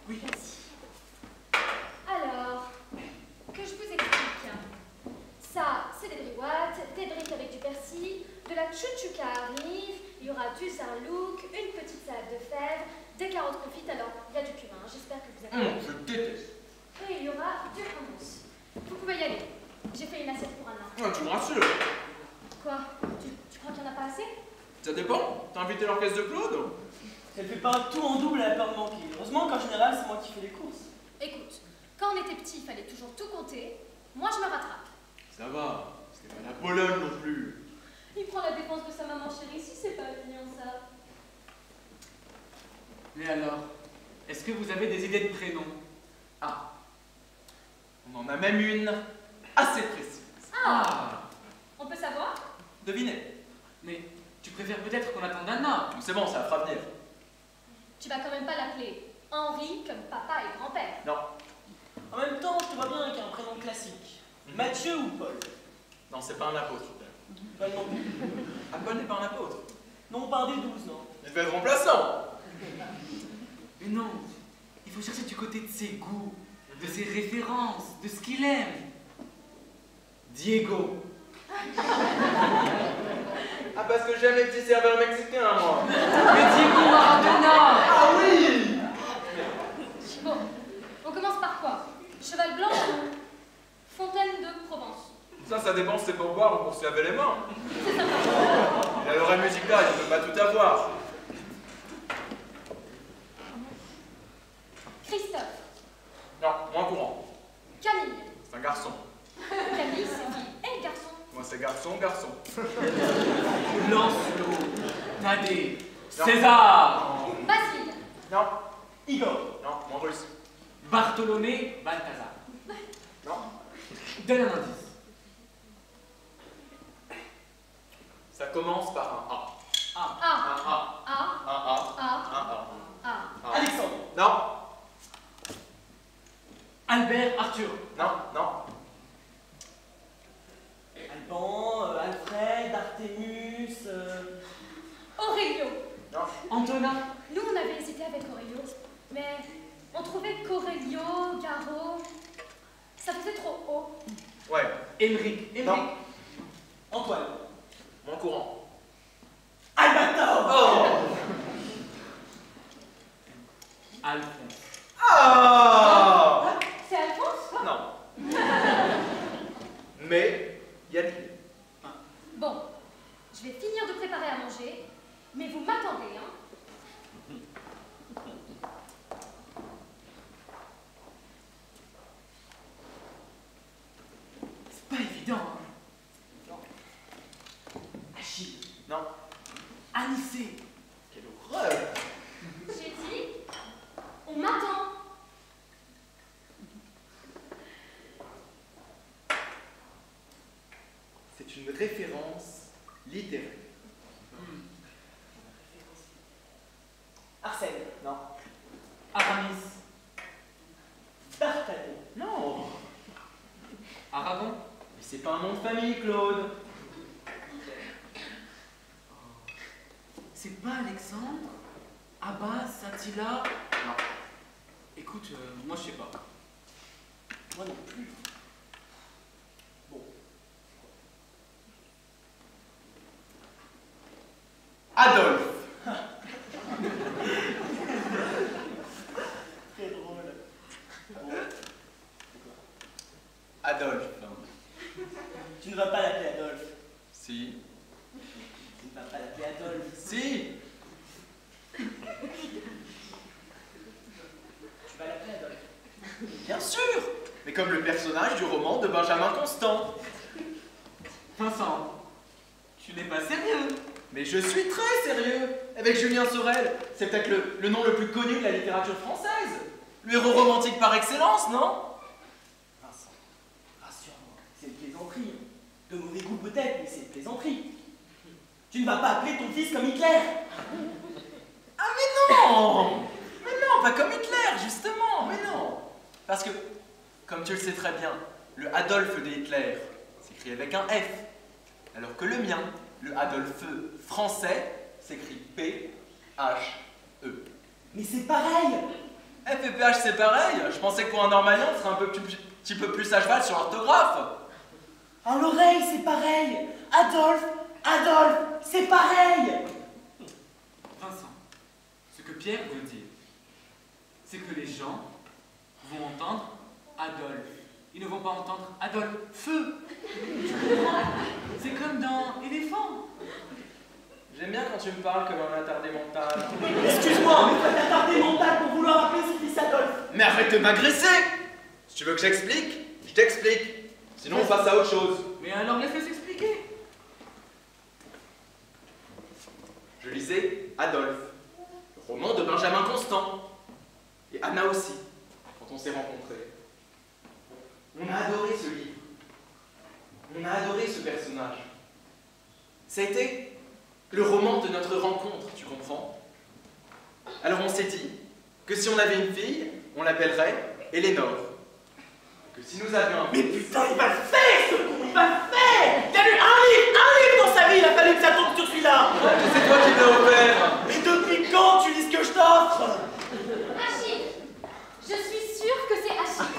Oui. Merci. Alors, que je vous explique. Ça, c'est des briouates, des briques avec du persil, de la chouchouka arrive, il y aura du sarlouk, une petite salade de fèves, des carottes confites, alors il y a du cumin, j'espère que vous avez... Je déteste. Et il y aura du hummus. Vous pouvez y aller. J'ai fait une assiette pour un an. Tu me rassures. Quoi? Tu crois qu'il n'y en a pas assez? Ça dépend. T'as invité l'orchestre de Claude? Elle fait pas tout en double, elle a peur de manquer. Heureusement qu'en général, c'est moi qui fais les courses. Écoute, quand on était petit, il fallait toujours tout compter. Moi, je me rattrape. Ça va. C'est pas la Pologne non plus. Il prend la défense de sa maman chérie, si c'est pas mignon ça. Mais alors, est-ce que vous avez des idées de prénoms? Ah. On en a même une assez précise. Ah. On peut savoir? Devinez. Mais tu préfères peut-être qu'on attende Anna? C'est bon, ça fera venir. Tu vas quand même pas l'appeler Henri comme papa et grand-père. Non. En même temps, je te vois bien avec un prénom classique. Mathieu ou Paul? Non, c'est pas un apôtre. Paul non plus. Ah, Paul n'est pas un apôtre. Non, pas un des 12, non. Il devait être remplaçant. Mais non, il faut chercher du côté de ses goûts, de ses références, de ce qu'il aime. Diego. Ah, parce que j'aime les petits serveurs mexicains, moi. Mais Diego Maradona. Ah oui. Bon, on commence par quoi? Cheval blanc ou fontaine de Provence? Ça dépend si c'est pour boire ou pour se laver les mains. C'est sympa. Il a l'oreille musicale, il ne peut pas tout avoir. Christophe. Non, moins courant. Camille. C'est un garçon. Camille, c'est fille et garçon. Moi, c'est garçon, garçon. Lancelot. Thaddée. Non. César. Basile. Non. Igor. Non, moins russe. Bartholomé Balthazar. Non. Donne un indice. Ça commence par un A. Ah. A. Un A. A. Un A. A. Un A. A. Un. Alexandre. Non. Albert Arthur. Non, non. Alban, Alfred, Artemus. Aurélio. Non. Antonin. Nous, on avait hésité avec Aurélio, mais on trouvait qu'Aurélio, Garo, ça faisait trop haut. Ouais. Émeric. Non. Antoine. Moins courant. Albator. Oh. Alphonse. Ah. C'est Alphonse? Non. Mais, il y a de lui. Bon, je vais finir de préparer à manger, mais vous m'attendez, hein? C'est pas évident, hein. Achille. Non. Anicet. Quelle horreur. J'ai dit, on m'attend. C'est une référence littéraire. Arsène. Non. Aramis. D'Artagnan. Non. Aragon. Mais c'est pas un nom de famille, Claude. C'est pas Alexandre? Abbas, Attila? Non. Écoute, moi je sais pas. Moi non plus. Bon. Adolphe. Très drôle. Bon. Adolphe. Tu ne vas pas l'appeler Adolphe. Si. Tu ne vas pas l'appeler Adolphe. Si. Tu vas l'appeler Adolphe. Bien sûr. Mais comme le personnage du roman de Benjamin Constant. Vincent, tu n'es pas sérieux? Mais je suis très sérieux. Avec Julien Sorel. C'est peut-être le nom le plus connu de la littérature française. Le héros romantique par excellence, non? Vincent, rassure-moi, c'est une plaisanterie. De mauvais goût peut-être, mais c'est une plaisanterie. Tu ne vas pas appeler ton fils comme Hitler. Ah mais non. Mais non, pas comme Hitler, justement. Mais non. Parce que, comme tu le sais très bien, le Adolphe de Hitler s'écrit avec un F. Alors que le mien, le Adolphe français, s'écrit P-H-E. Mais c'est pareil. FPH c'est pareil. Je pensais que pour un normalien, on serait un petit peu plus à cheval sur l'orthographe. À l'oreille, c'est pareil. Adolphe, c'est pareil. Vincent, ce que Pierre veut dire, c'est que les gens vont entendre Adolphe. Ils ne vont pas entendre Adolphe. Feu. C'est comme dans Éléphant. J'aime bien quand tu me parles comme un attardé mental. Excuse-moi, mais toi t'as tardé mental pour vouloir appeler son fils Adolphe. Mais arrête de m'agresser! Si tu veux que j'explique, je t'explique. Sinon on passe à autre chose. Mais alors laisse-le s'expliquer. Je lisais Adolphe, le roman de Benjamin Constant. Et Anna aussi, quand on s'est rencontrés. On a adoré ce livre. On a adoré ce personnage. Ça a été le roman de notre rencontre, tu comprends? Alors on s'est dit que si on avait une fille, on l'appellerait Élénore. Que si nous avions un Mais fils... putain, il va le faire, ce con, il va le faire. Il y a eu un livre dans sa vie, il a fallu que ça tombe sur celui-là. C'est toi qui me l'as offert. Mais depuis quand tu lis ce que je t'offre? Achille! Je suis sûre que c'est Achille.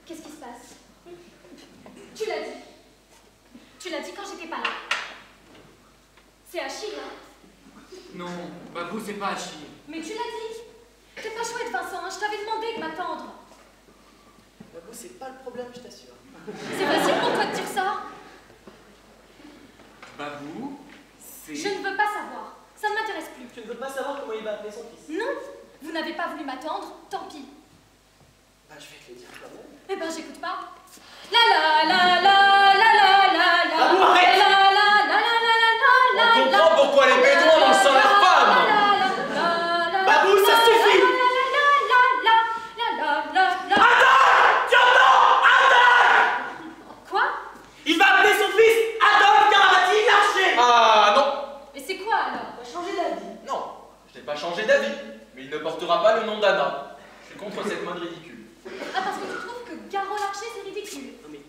Qu'est-ce qui se passe? Tu l'as dit. Tu l'as dit quand j'étais pas là. C'est Achille, hein? Non, Babou, c'est pas Achille. Mais tu l'as dit. T'es pas chouette, Vincent, hein? Je t'avais demandé de m'attendre. Babou, c'est pas le problème, je t'assure. C'est facile pour toi de dire ça? Babou, c'est... Je ne veux pas savoir. Ça ne m'intéresse plus. Tu ne veux pas savoir comment il va appeler son fils? Non, vous n'avez pas voulu m'attendre, tant pis. Bah, je vais te le dire quand même. Eh ben, j'écoute pas. La la la la la la la la. Babou, arrête! La la la la la la la la. On comprend pourquoi les bédouins lancent sans leurs femmes. Babou, ça suffit! Tu entends? Quoi? Il va appeler son fils Adolphe Caravati Larcher. Ah non! Mais c'est quoi alors? On va changer d'avis. Non, je n'ai pas changé d'avis. Mais il ne portera pas le nom d'Anna. Je suis contre cette mode ridicule. Ah, parce que tu trouves que Garo Larcher c'est ridicule. Non mais,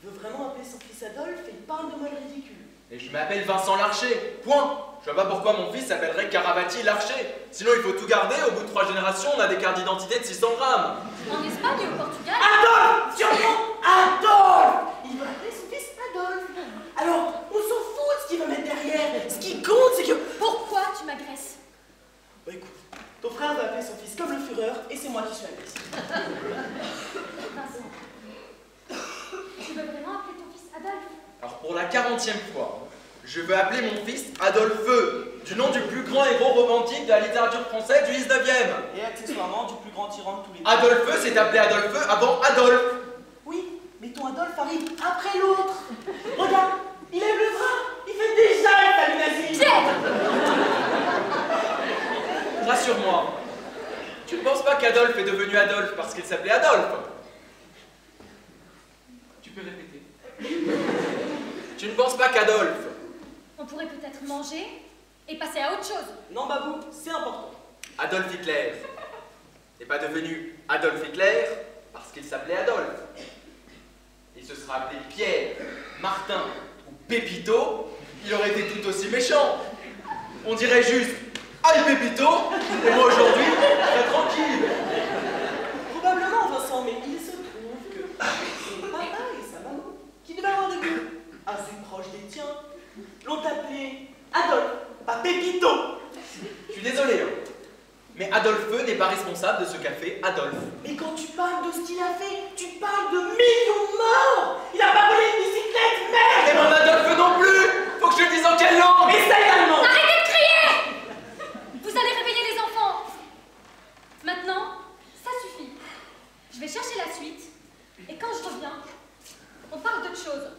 il veut vraiment appeler son fils Adolphe et il parle de mode ridicule. Et je m'appelle Vincent Larcher. Point. Je vois pas pourquoi mon fils s'appellerait Caravati Larcher. Sinon il faut tout garder. Au bout de 3 générations, on a des cartes d'identité de 600 grammes. En Espagne et au Portugal. Adolphe! Surnom Adolphe! Il veut appeler son fils Adolphe. Alors, on s'en fout de ce qu'il va mettre derrière. Ce qui compte, c'est que... Pourquoi tu m'agresses? Bah écoute, ton frère va appeler son fils comme le Führer et c'est moi qui suis agressif. Vincent, tu veux vraiment appeler ton fils Adolphe? Alors pour la 40e fois, je veux appeler mon fils Adolphe, du nom du plus grand héros romantique de la littérature française du 19e. Et accessoirement, du plus grand tyran de tous les temps. Adolphe s'est appelé Adolphe avant Adolphe. Oui, mais ton Adolphe arrive après l'autre. Regarde, il lève le bras, il fait déjà le salut nazi. Rassure-moi, tu ne penses pas qu'Adolphe est devenu Adolphe parce qu'il s'appelait Adolphe? Tu peux répéter. Tu ne penses pas qu'Adolphe... On pourrait peut-être manger et passer à autre chose. Non, Babou, c'est important. Adolf Hitler n'est pas devenu Adolf Hitler parce qu'il s'appelait Adolphe. Il se serait appelé Pierre, Martin ou Pépito, il aurait été tout aussi méchant. On dirait juste « Aïe Pépito !» et moi aujourd'hui, très tranquille. Probablement, Vincent, mais il se trouve que son papa et sa maman, qui devaient avoir des goûts assez proches des tiens, l'ont appelé Adolphe, pas Pépito. Je suis désolé, hein, mais Adolphe n'est pas responsable de ce qu'a fait Adolphe. Mais quand tu parles de ce qu'il a fait, tu parles de millions de morts. Il a pas volé une bicyclette, merde. Et mon Adolphe non plus. Faut que je le dise en quelle langue? Essaye allemand. Arrêtez de crier! Vous allez réveiller les enfants. Maintenant, ça suffit. Je vais chercher la suite. Et quand je reviens, on parle d'autre chose.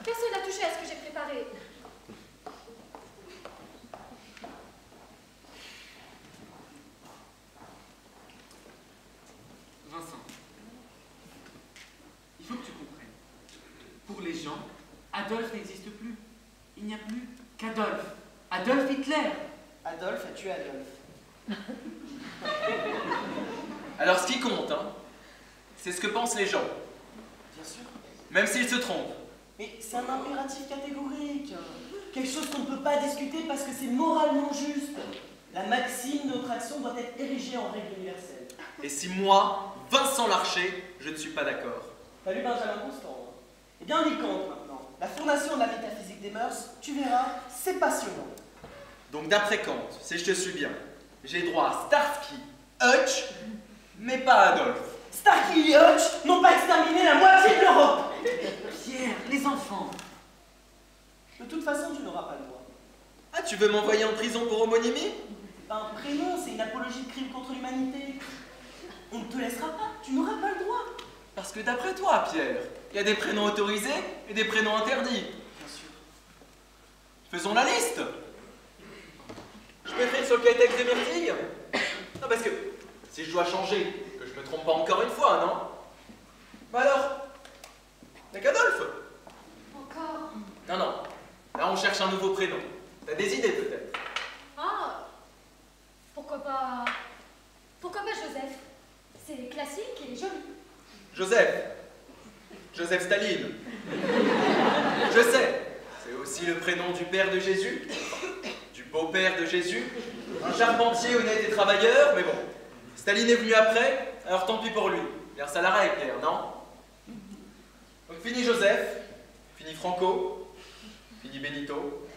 Personne n'a touché à ce que j'ai préparé. Vincent, il faut que tu comprennes. Pour les gens, Adolphe n'existe plus. Il n'y a plus qu'Adolphe. Adolf Hitler. Adolphe a tué Adolphe. Alors ce qui compte, hein, c'est ce que pensent les gens, Bien sûr. même s'ils se trompent. Mais c'est un impératif catégorique. quelque chose qu'on ne peut pas discuter parce que c'est moralement juste. La maxime de notre action doit être érigée en règle universelle. Et si moi, Vincent Larcher, je ne suis pas d'accord? T'as lu Benjamin Constant, hein? Eh bien, lis Kant maintenant. La fondation de la métaphysique des mœurs, tu verras, c'est passionnant. Donc d'après Kant, si je te suis bien, j'ai droit à Starsky, Hutch, mais pas Adolphe. Starsky et Hutch n'ont pas exterminé la moitié de l'Europe. Pierre, les enfants. De toute façon, tu n'auras pas le droit. Ah, tu veux m'envoyer en prison pour homonymie? C'est pas un prénom, c'est une apologie de crime contre l'humanité. On ne te laissera pas, tu n'auras pas le droit. Parce que d'après toi, Pierre, il y a des prénoms autorisés et des prénoms interdits. Bien sûr. Faisons la liste. Je peux écrire sur le cahier des myrtilles? Non, parce que si je dois changer, que je me trompe pas encore une fois, non? Bah alors, y'a qu'Adolphe. Encore? Non, non, là on cherche un nouveau prénom. T'as des idées peut-être? Ah, pourquoi pas Joseph? C'est classique et joli. Joseph. Joseph Staline. Je sais, c'est aussi le prénom du père de Jésus, du beau-père de Jésus, un charpentier honnête et travailleur, mais bon, Staline est venu après, alors tant pis pour lui. Car ça la règle, Pierre, non? Donc fini Joseph, fini Franco, fini Benito,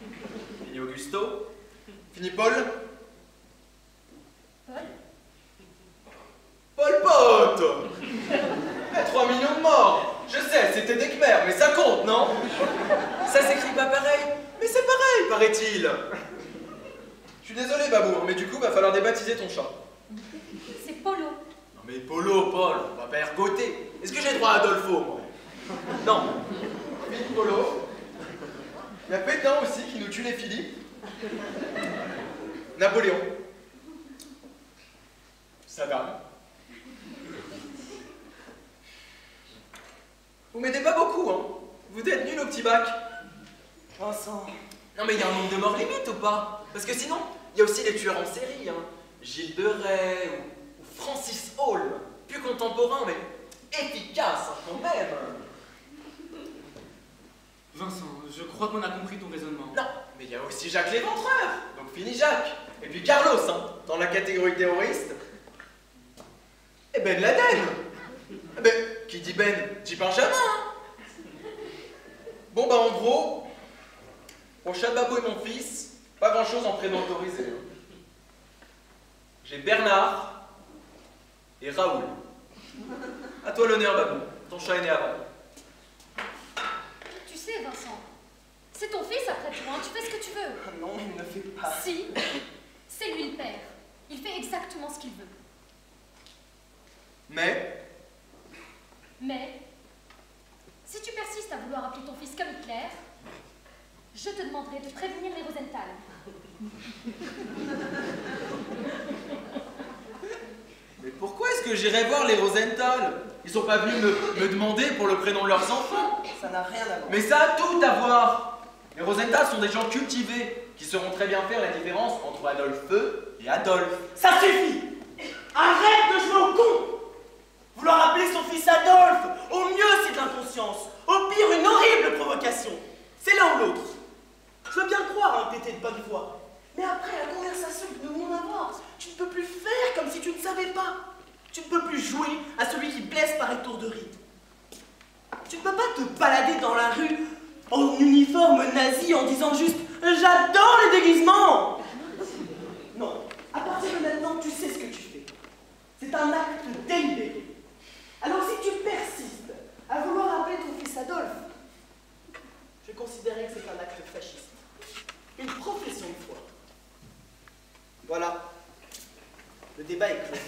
fini Augusto, fini Paul. Paul? Pol Pot! 3 millions de morts! Je sais, c'était des Khmers, mais ça compte, non? Ça s'écrit pas pareil, mais c'est pareil, paraît-il. Je suis désolé, Babou, mais du coup, va falloir débaptiser ton chat. C'est Polo. Non mais Polo, Paul, on va pas ergoter. Est-ce que j'ai droit à Adolfo, moi? Non. Philippe Polo. Il y a Pétain aussi qui nous tue les Philippe. Napoléon. Saddam. Vous m'aidez pas beaucoup, hein? Vous êtes nuls au petit bac. Vincent. Non mais il y a un nombre de morts limite ou pas? Parce que sinon, il y a aussi les tueurs en série, hein. Gilles de Rais ou Francis Hall. Plus contemporain, mais efficace, hein, quand même. Vincent, je crois qu'on a compris ton raisonnement. Non, mais il y a aussi Jacques l'Éventreur. Donc fini Jacques. Et puis Carlos, hein, dans la catégorie terroriste. Et Ben Laden. Ben, qui dit Ben, dit Benjamin. Hein. Bon bah en gros, pour Chababou et mon fils, pas grand chose en prénom autorisé. Hein. J'ai Bernard et Raoul. À toi l'honneur, Babou. Ton chat est né avant. Tu sais, Vincent, c'est ton fils après tout, hein, tu fais ce que tu veux. Ah non, il ne fait pas. Si, c'est lui le père. Il fait exactement ce qu'il veut. Mais, si tu persistes à vouloir appeler ton fils comme Hitler, je te demanderai de prévenir les Rosenthal. mais pourquoi est-ce que j'irais voir les Rosenthal? Ils sont pas venus me demander pour le prénom de leurs enfants. Ça n'a rien à voir. Mais ça a tout à voir. Les Rosenthal sont des gens cultivés qui sauront très bien faire la différence entre Adolphe et Adolphe. Ça suffit! Arrête de jouer au con! Vouloir appeler son fils Adolphe, au mieux c'est de l'inconscience, au pire une horrible provocation. C'est l'un ou l'autre. Je veux bien croire hein, que t'étais de bonne foi. Mais après la conversation que nous venons d'avoir, tu ne peux plus faire comme si tu ne savais pas. Tu ne peux plus jouer à celui qui blesse par étourderie. Tu ne peux pas te balader dans la rue en uniforme nazi en disant juste « J'adore les déguisements !» Non, à partir de maintenant, tu sais ce que tu fais. C'est un acte délibéré. Alors si tu persistes à vouloir appeler ton fils Adolphe, je considérais que c'est un acte fasciste. Une profession de foi. Voilà. Le débat est clos.